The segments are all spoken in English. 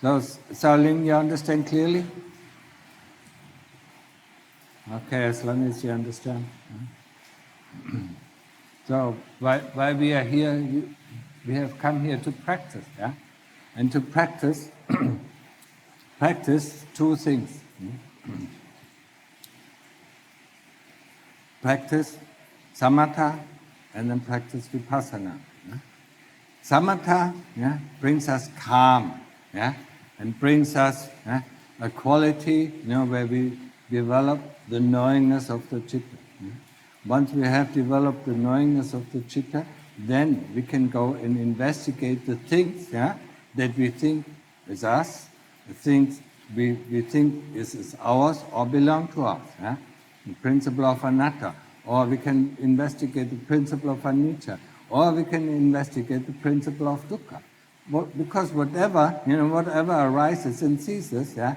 So, Shaolin, you understand clearly? Okay, as long as you understand. So, why we are here, we have come here to practice, yeah? And to practice, practice two things. Practice samatha and then practice vipassana. Yeah? Samatha, yeah, brings us calm, yeah, and brings us a quality, where we develop the knowingness of the citta. Yeah? Once we have developed the knowingness of the citta, then we can go and investigate the things, yeah, that we think is us, the things we think is ours or belong to us. Yeah? The principle of anatta, or we can investigate the principle of anicca, or we can investigate the principle of dukkha. Because whatever arises and ceases, yeah,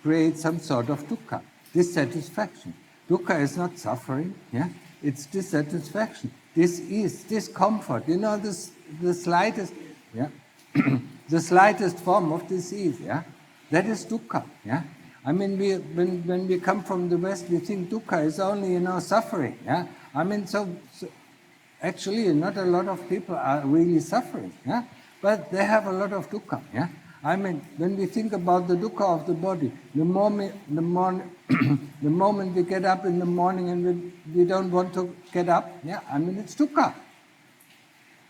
creates some sort of dukkha, dissatisfaction. Dukkha is not suffering, yeah, it's dissatisfaction, dis-ease, discomfort. The slightest, yeah, the slightest form of disease, yeah, that is dukkha, yeah. When we come from the West, we think dukkha is only, suffering, yeah. So actually, not a lot of people are really suffering, yeah, but they have a lot of dukkha, yeah. When we think about the dukkha of the body, the moment we get up in the morning and we don't want to get up, yeah, it's dukkha.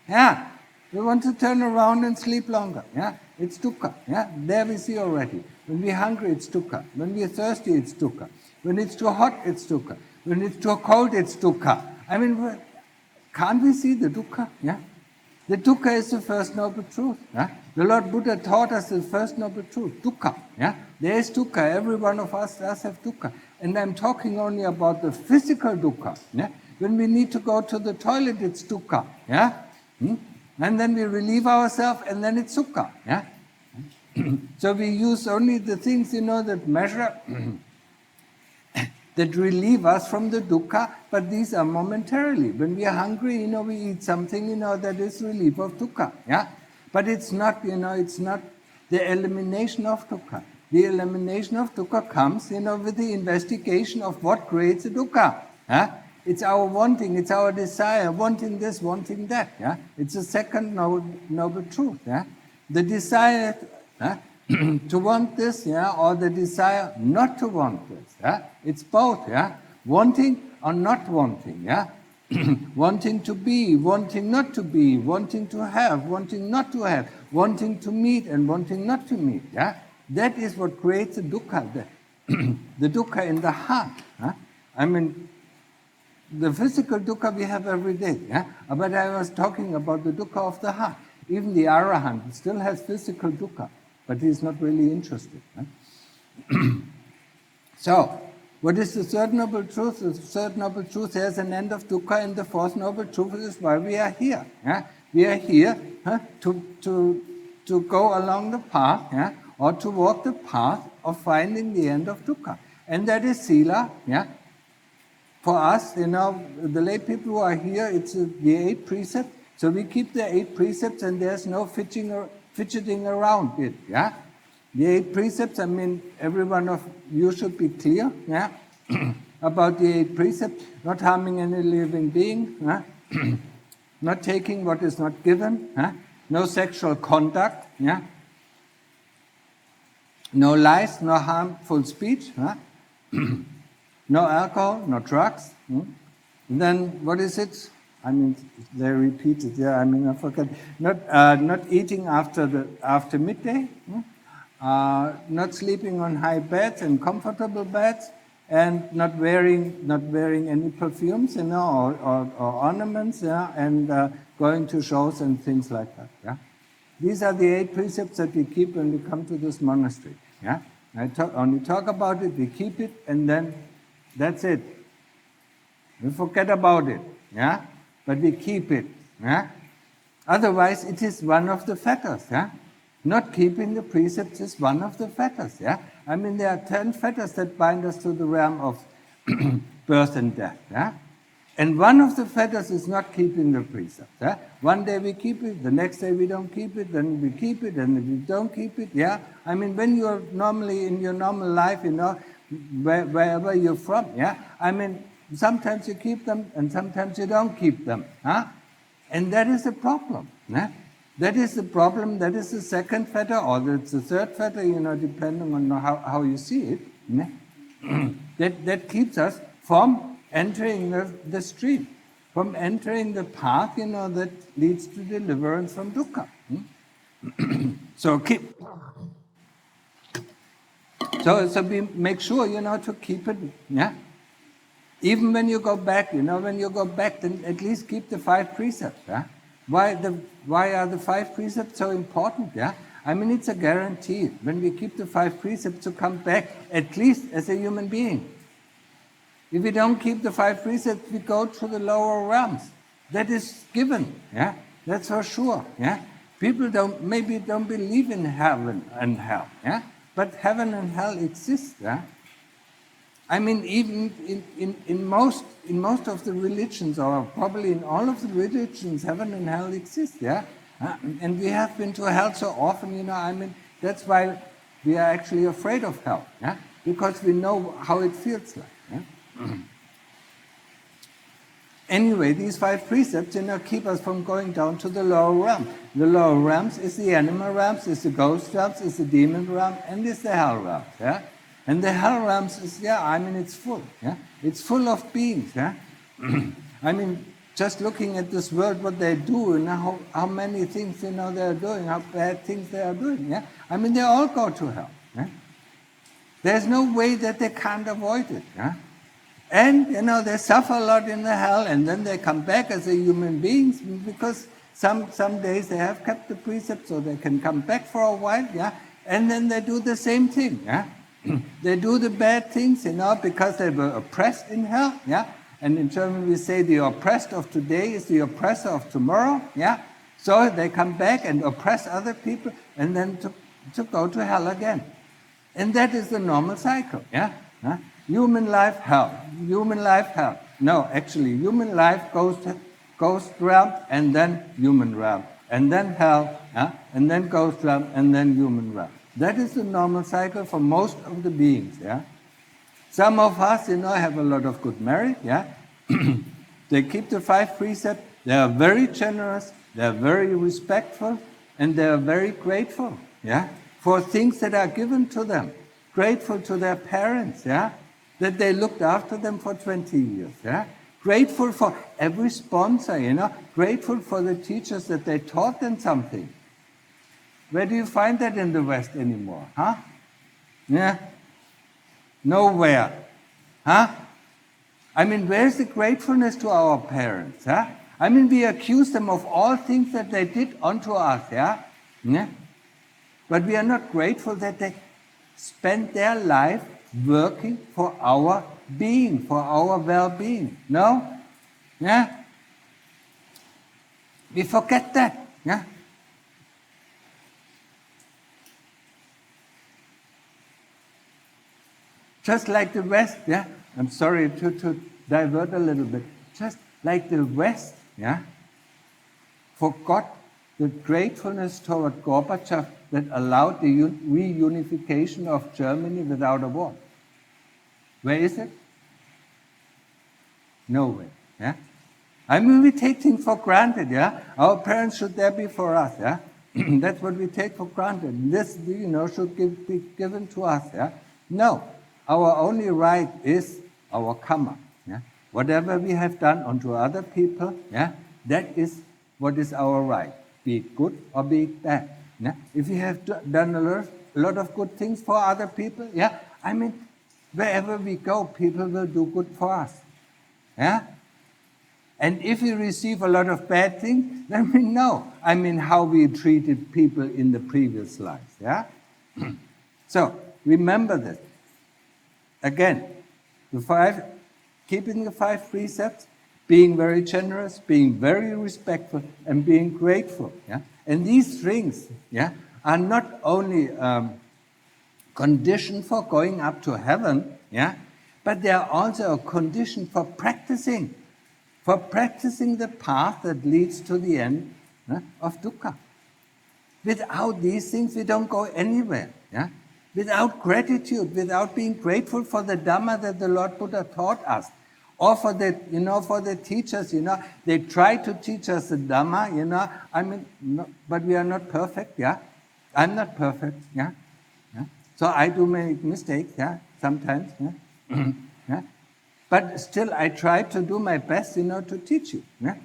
Yeah, we want to turn around and sleep longer, yeah, it's dukkha, yeah, there we see already. When we're hungry, it's dukkha. When we're thirsty, it's dukkha. When it's too hot, it's dukkha. When it's too cold, it's dukkha. Can't we see the dukkha? Yeah? The dukkha is the first noble truth. Yeah? The Lord Buddha taught us the first noble truth, dukkha. Yeah? There is dukkha. Every one of us does have dukkha. And I'm talking only about the physical dukkha. Yeah? When we need to go to the toilet, it's dukkha. Yeah? And then we relieve ourselves, and then it's sukha. Yeah? So we use only the things, that measure, that relieve us from the dukkha, but these are momentarily. When we are hungry, we eat something, that is relief of dukkha. Yeah? But it's not, it's not the elimination of dukkha. The elimination of dukkha comes, with the investigation of what creates the dukkha. Yeah? It's our wanting, it's our desire, wanting this, wanting that. Yeah? It's the second noble truth. Yeah? The desire to want this, yeah, or the desire not to want this. Yeah? It's both, yeah? Wanting or not wanting, yeah? Wanting to be, wanting not to be, wanting to have, wanting not to have, wanting to meet and wanting not to meet, yeah? That is what creates the dukkha, the dukkha in the heart. Huh? The physical dukkha we have every day, yeah? But I was talking about the dukkha of the heart. Even the arahant still has physical dukkha, but he's not really interested. Huh? So, what is the third noble truth? The third noble truth has an end of dukkha, and the fourth noble truth is why we are here. Yeah? We are here to go along the path, yeah? Or to walk the path of finding the end of dukkha. And that is sila. Yeah? For us, the lay people who are here, it's the 8 precepts. So we keep the 8 precepts, and there's no fidgeting around it. Yeah? The 8 precepts, every one of you should be clear, yeah, about the 8 precepts: not harming any living being, yeah? Not taking what is not given, yeah? No sexual conduct, yeah? No lies, no harmful speech, yeah? No alcohol, no drugs. Then what is it? They repeat it. Yeah, I forget. Not eating after midday. Not sleeping on high beds and comfortable beds, and not wearing any perfumes, or ornaments, yeah, and going to shows and things like that. Yeah, these are the 8 precepts that we keep when we come to this monastery. Yeah, only talk about it, we keep it, and then that's it. We forget about it. Yeah, but we keep it. Yeah, otherwise it is one of the fetters. Yeah. Not keeping the precepts is one of the fetters, yeah? There are 10 fetters that bind us to the realm of birth and death, yeah? And one of the fetters is not keeping the precepts. Yeah? One day we keep it, the next day we don't keep it, then we keep it, and we don't keep it. Yeah, I mean, when you're normally in your normal life, wherever you're from, yeah, I mean, sometimes you keep them and sometimes you don't keep them. Huh? And that is the problem. Yeah? That is the problem. That is the second fetter, or it's the third fetter, depending on how you see it. Yeah? that keeps us from entering the stream, from entering the path, that leads to deliverance from dukkha. So we make sure, to keep it. Yeah. Even when you go back, then at least keep the 5 precepts. Yeah. Why are the 5 precepts so important? Yeah. I mean, it's a guarantee when we keep the 5 precepts to come back at least as a human being. If we don't keep the 5 precepts, we go to the lower realms. That is given. Yeah, that's for sure. Yeah, people maybe don't believe in heaven and hell. Yeah, but heaven and hell exist. Yeah, I mean, even in most of the religions, or probably in all of the religions, heaven and hell exist. Yeah, and we have been to hell so often. I mean, that's why we are actually afraid of hell. Yeah, because we know how it feels like. Yeah? Anyway, these 5 precepts, keep us from going down to the lower realm. The lower realms is the animal realms, is the ghost realms, is the demon realm, and is the hell realms. Yeah, and the hell realms is it's full. Yeah, it's full of beings. Yeah, I mean, just looking at this world, what they do, and how many things they are doing, how bad things they are doing. Yeah, I mean, they all go to hell. Yeah? There's no way that they can't avoid it. Yeah. And, they suffer a lot in the hell, and then they come back as a human beings, because some days they have kept the precepts, so they can come back for a while, yeah, and then they do the same thing, yeah. They do the bad things, because they were oppressed in hell, yeah. And in German we say the oppressed of today is the oppressor of tomorrow, yeah. So they come back and oppress other people, and then to go to hell again. And that is the normal cycle, yeah. Huh? Human life, hell. Human life, hell. No, actually, human life goes to ghost realm, and then human realm, and then hell, and then ghost realm, and then human realm. That is the normal cycle for most of the beings. Yeah. Some of us, have a lot of good merit. Yeah. They keep the 5 precepts. They are very generous. They are very respectful, and they are very grateful. Yeah, for things that are given to them. Grateful to their parents. Yeah. That they looked after them for 20 years, yeah? Grateful for every sponsor, grateful for the teachers that they taught them something. Where do you find that in the West anymore, huh? Yeah? Nowhere, huh? I mean, where's the gratefulness to our parents, huh? I mean, we accuse them of all things that they did unto us, yeah? Yeah? But we are not grateful that they spent their life working for our being, for our well-being. No? Yeah? We forget that. Yeah? Just like the West, yeah? I'm sorry to divert a little bit. Just like the West, yeah? Forgot the gratefulness toward Gorbachev that allowed the reunification of Germany without a war. Where is it? Nowhere. Yeah? I mean, we take things for granted. Yeah, our parents should there be for us. Yeah, that's what we take for granted. This, should be given to us. Yeah, no, our only right is our Kamma. Yeah, whatever we have done unto other people. Yeah, that is what is our right. Be it good or be it bad. Yeah, if we have done a lot of good things for other people. Yeah, I mean. Wherever we go, people will do good for us. Yeah? And if we receive a lot of bad things, then we know, how we treated people in the previous lives. Yeah? So, remember this. Again, keeping the 5 precepts, being very generous, being very respectful, and being grateful. Yeah? And these things, yeah, are not only condition for going up to heaven, yeah, but they are also a condition for practicing. for practicing the path that leads to the end of dukkha. Without these things, we don't go anywhere. Yeah? Without gratitude, without being grateful for the Dhamma that the Lord Buddha taught us, or for the, for the teachers, they try to teach us the Dhamma, no, but we are not perfect, yeah. I'm not perfect, yeah. So I do make mistakes, yeah, sometimes, yeah. Yeah. But still, I try to do my best, to teach you, yeah?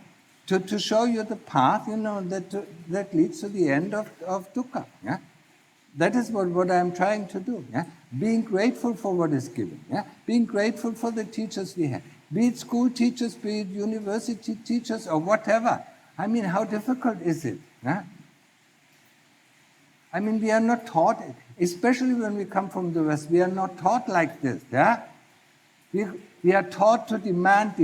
To show you the path, that leads to the end of dukkha, yeah. That is what I'm trying to do. Yeah? Being grateful for what is given. Yeah? Being grateful for the teachers we have. Be it school teachers, be it university teachers, or whatever. I mean, how difficult is it? Yeah? I mean, we are not taught, especially when we come from the West, we are not taught like this. Yeah? We are taught to demand.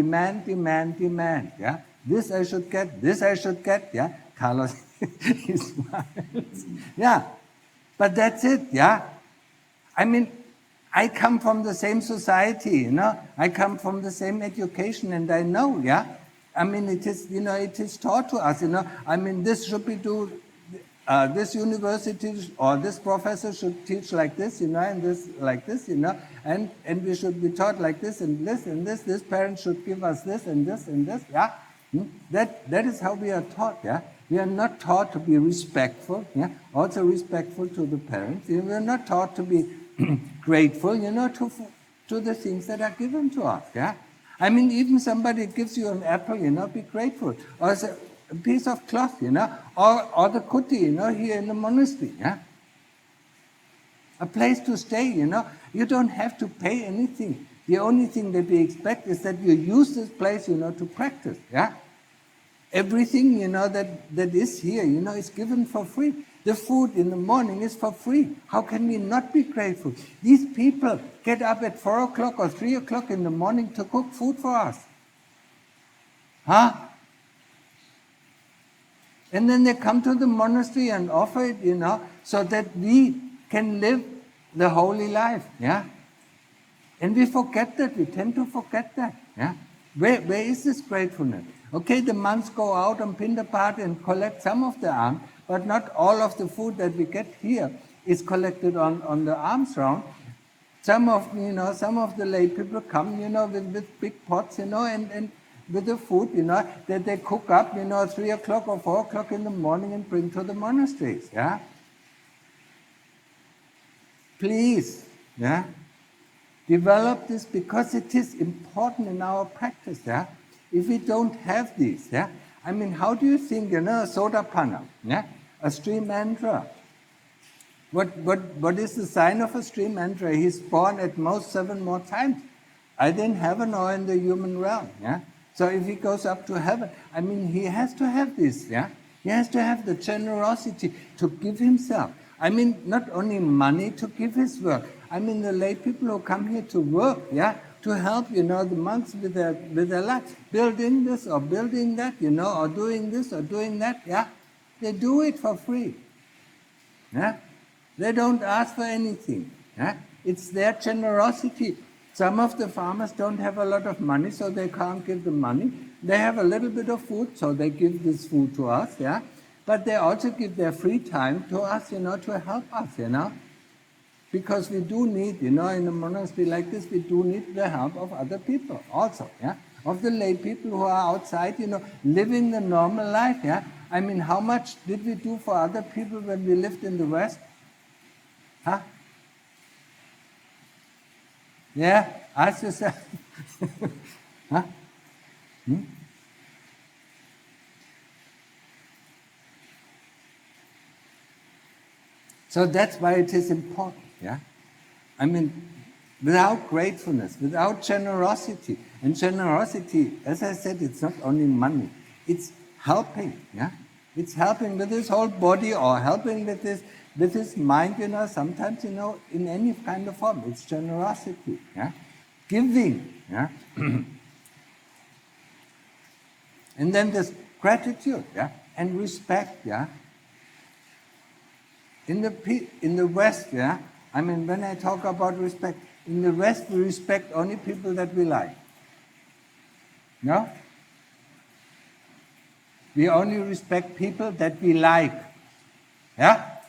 Yeah? This I should get. Yeah? Carlos, he smiles. Yeah. But that's it, yeah? I mean, I come from the same society, I come from the same education, and I know, yeah? I mean, it is taught to us, I mean, this should be this university or this professor should teach like this, and this like this, and we should be taught like this and this and this. This parent should give us this and this and this, yeah? That is how we are taught, yeah? We are not taught to be respectful, yeah? Also respectful to the parents. We are not taught to be grateful, to the things that are given to us, yeah? I mean, even somebody gives you an apple, be grateful. Or a piece of cloth, or the kuti, here in the monastery, yeah? A place to stay, You don't have to pay anything. The only thing that we expect is that you use this place, to practice, yeah? Everything, that is here, is given for free. The food in the morning is for free. How can we not be grateful? These people get up at 4 o'clock or 3 o'clock in the morning to cook food for us. Huh? And then they come to the monastery and offer it, so that we can live the holy life, yeah? And we forget that, we tend to forget that, yeah? Where is this gratefulness? Okay, the monks go out on Pindapat and collect some of the alms, but not all of the food that we get here is collected on the alms round. Some of the lay people come, with big pots, and with the food, that they cook up, 3 o'clock or 4 o'clock in the morning and bring to the monasteries, yeah? Please, yeah? Develop this because it is important in our practice, yeah? If we don't have these, yeah? I mean, how do you think, Sotapanna, yeah? A stream mantra. What is the sign of a stream mantra? He's born at most 7 more times, either in heaven or in the human realm, yeah? So if he goes up to heaven, I mean, he has to have this, yeah? He has to have the generosity to give himself. I mean, not only money to give his work. I mean, the lay people who come here to work, yeah? To help, the monks with their life, building this or building that, or doing this or doing that, yeah? They do it for free, yeah? They don't ask for anything, yeah? It's their generosity. Some of the farmers don't have a lot of money, so they can't give the money. They have a little bit of food, so they give this food to us, yeah? But they also give their free time to us, to help us, Because we do need, in a monastery like this, we do need the help of other people also, yeah? Of the lay people who are outside, living the normal life, yeah? I mean, how much did we do for other people when we lived in the West? Huh? Yeah? Ask yourself. Huh? So that's why it is important, yeah? I mean, without gratefulness, without generosity, and generosity, as I said, it's not only money, it's helping, yeah? It's helping with his whole body or helping with his mind, sometimes, in any kind of form. It's generosity, yeah? Giving, yeah? And then there's gratitude, yeah? And respect, yeah? In the West, yeah? I mean, when I talk about respect, in the West we respect only people that we like. No? We only respect people that we like. Yeah?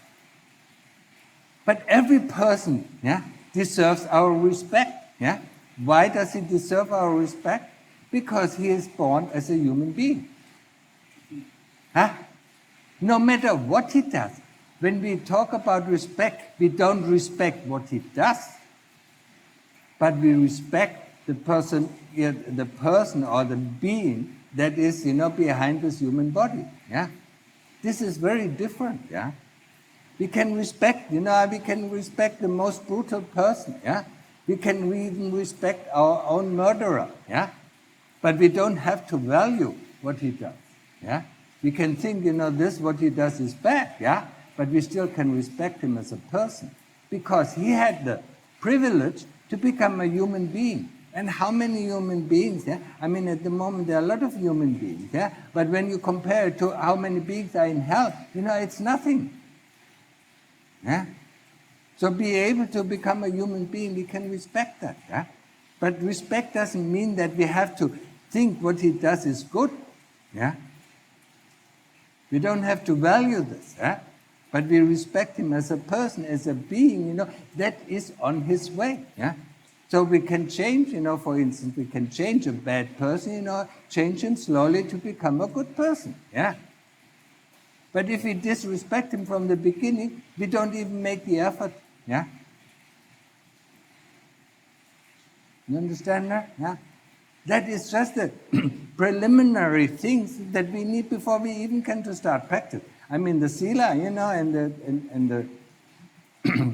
But every person, yeah, deserves our respect. Yeah? Why does he deserve our respect? Because he is born as a human being. Huh? No matter what he does, when we talk about respect, we don't respect what he does, but we respect the person or the being that is, behind this human body. Yeah, this is very different. Yeah, we can respect, we can respect the most brutal person. Yeah, we can even respect our own murderer. Yeah, but we don't have to value what he does. Yeah, we can think, this what he does is bad. Yeah, but we still can respect him as a person because he had the privilege to become a human being. And how many human beings? Yeah? I mean, at the moment there are a lot of human beings. Yeah? But when you compare it to how many beings are in hell, it's nothing. Yeah? So be able to become a human being, we can respect that. Yeah? But respect doesn't mean that we have to think what he does is good. Yeah? We don't have to value this. Yeah? But we respect him as a person, as a being, that is on his way. Yeah? So we can change, for instance, we can change a bad person, change him slowly to become a good person. Yeah? But if we disrespect him from the beginning, we don't even make the effort. Yeah? You understand that? Yeah? That is just the preliminary things that we need before we even can to start practice. I mean, the sila, and the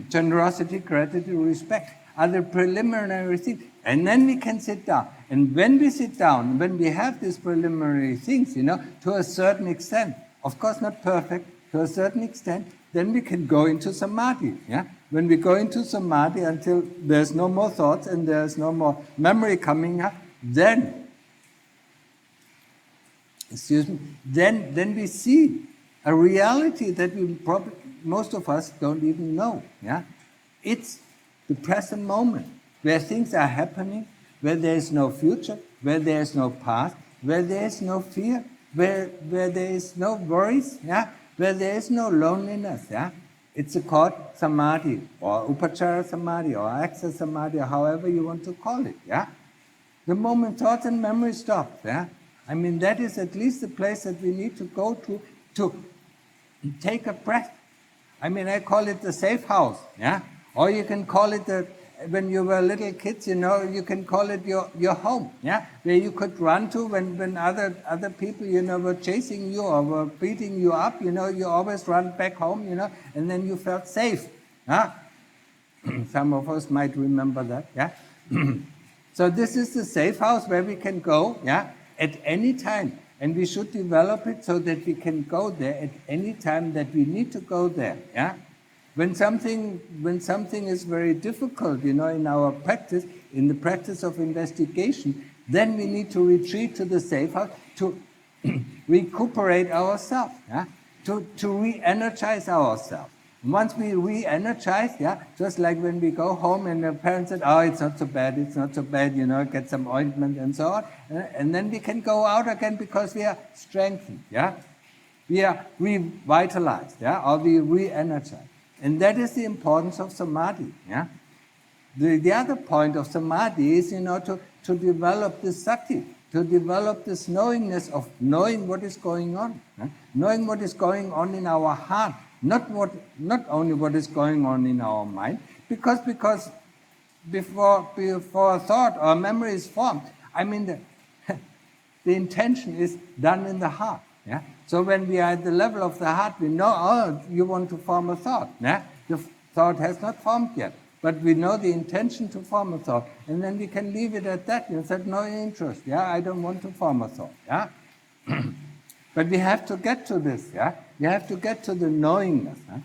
generosity, gratitude, respect are the preliminary things. And then we can sit down. And when we sit down, when we have these preliminary things, to a certain extent, of course not perfect, to a certain extent, then we can go into samadhi. Yeah? When we go into samadhi until there's no more thoughts and there's no more memory coming up, then we see a reality that most of us don't even know. Yeah? It's the present moment, where things are happening, where there is no future, where there is no past, where there is no fear, where there is no worries, yeah? Where there is no loneliness. Yeah? It's called samadhi, or upachara samadhi, or access samadhi, or however you want to call it. Yeah? The moment thought and memory stop. Yeah? I mean, that is at least the place that we need to go to take a breath. I mean, I call it the safe house. Yeah? Or you can call it, when you were little kids, you can call it your home, yeah, where you could run to when other people, were chasing you or were beating you up, you always run back home, and then you felt safe. Huh? Some of us might remember that, yeah. So this is the safe house where we can go, yeah, at any time, and we should develop it so that we can go there at any time that we need to go there, yeah. When something is very difficult, in our practice, in the practice of investigation, then we need to retreat to the safe house to recuperate ourselves, yeah? to re-energize ourselves. Once we re-energize, yeah, just like when we go home and the parents said, oh, it's not so bad, get some ointment and so on, and then we can go out again because we are strengthened, yeah? We are revitalized, yeah, or we re-energize. And that is the importance of samadhi. Yeah? The other point of samadhi is, to develop this sati, to develop this knowingness of knowing what is going on. Yeah? Knowing what is going on in our heart, not only what is going on in our mind, because before a thought or memory is formed, I mean the intention is done in the heart. Yeah? So when we are at the level of the heart, we know, oh, you want to form a thought. Yeah? The thought has not formed yet, but we know the intention to form a thought, and then we can leave it at that. You said, no interest. Yeah, I don't want to form a thought. Yeah? But we have to get to this. Yeah? We have to get to the knowingness. Huh?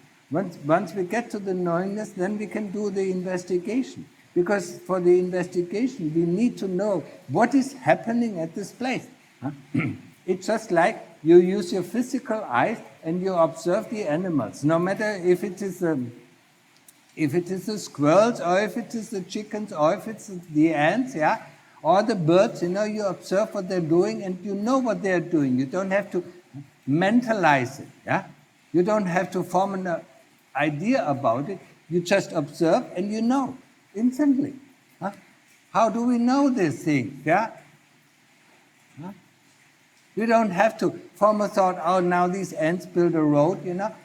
Once we get to the knowingness, then we can do the investigation. Because for the investigation, we need to know what is happening at this place. Huh? It's just like you use your physical eyes and you observe the animals. No matter if it is the squirrels, or if it is the chickens, or if it's the ants, yeah, or the birds, you observe what they're doing and you know what they're doing. You don't have to mentalize it. Yeah? You don't have to form an idea about it. You just observe and you know instantly. Huh? How do we know these things? Yeah? Huh? We don't have to form a thought, oh, now these ants build a road,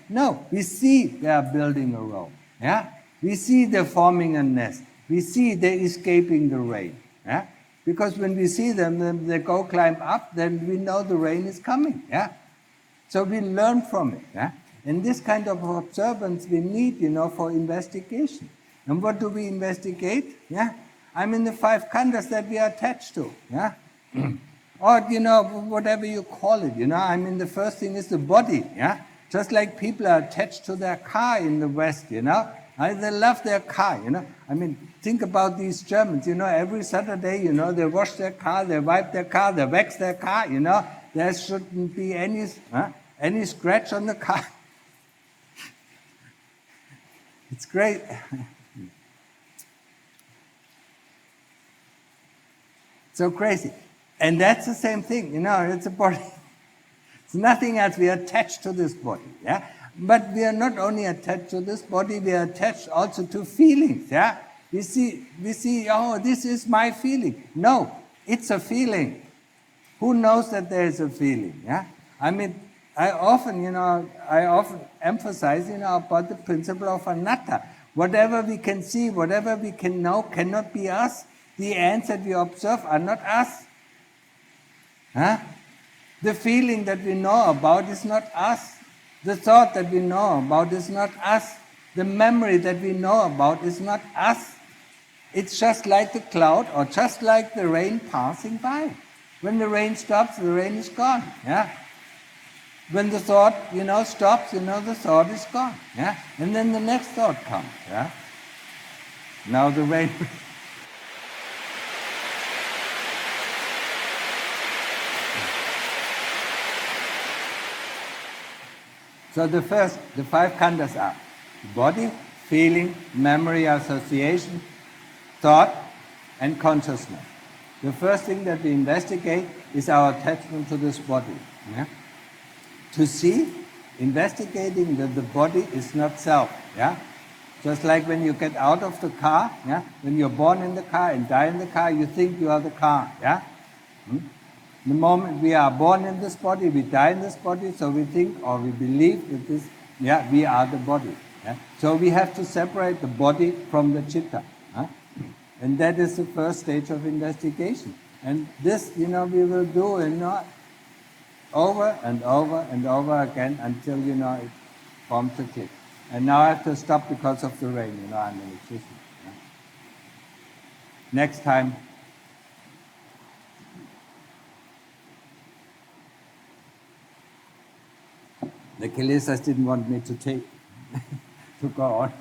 No, we see they are building a road. Yeah? We see they're forming a nest. We see they're escaping the rain. Yeah? Because when we see them, then they go climb up, then we know the rain is coming. Yeah? So we learn from it. Yeah? And this kind of observance we need, for investigation. And what do we investigate? Yeah? I mean the 5 khandhas that we are attached to. Yeah? Or, whatever you call it. I mean the first thing is the body. Yeah? Just like people are attached to their car in the West, They love their car, I mean, think about these Germans, every Saturday, they wash their car, they wipe their car, they wax their car, There shouldn't be any scratch on the car. It's great. So crazy. And that's the same thing, it's a body. It's nothing else. We are attached to this body, yeah? But we are not only attached to this body, we are attached also to feelings, yeah? We see, oh, this is my feeling. No, it's a feeling. Who knows that there is a feeling, yeah? I mean, I often emphasize, about the principle of anatta. Whatever we can see, whatever we can know cannot be us. The ants that we observe are not us. Huh? The feeling that we know about is not us. The thought that we know about is not us. The memory that we know about is not us. It's just like the cloud or just like the rain passing by. When the rain stops, the rain is gone. Yeah? When the thought, stops, the thought is gone. Yeah? And then the next thought comes. Yeah? Now the rain... So the 5 khandhas are body, feeling, memory, association, thought, and consciousness. The first thing that we investigate is our attachment to this body. Yeah? To see, investigating that the body is not self. Yeah? Just like when you get out of the car, yeah? When you're born in the car and die in the car, you think you are the car. Yeah? The moment we are born in this body, we die in this body, so we think or we believe that we are the body. Yeah? So we have to separate the body from the chitta. Huh? And that is the first stage of investigation. And this, we will do over and over and over again until, it forms a click. And now I have to stop because of the rain, I'm an electrician. Yeah? Next time. The Kilesas didn't want me to go on.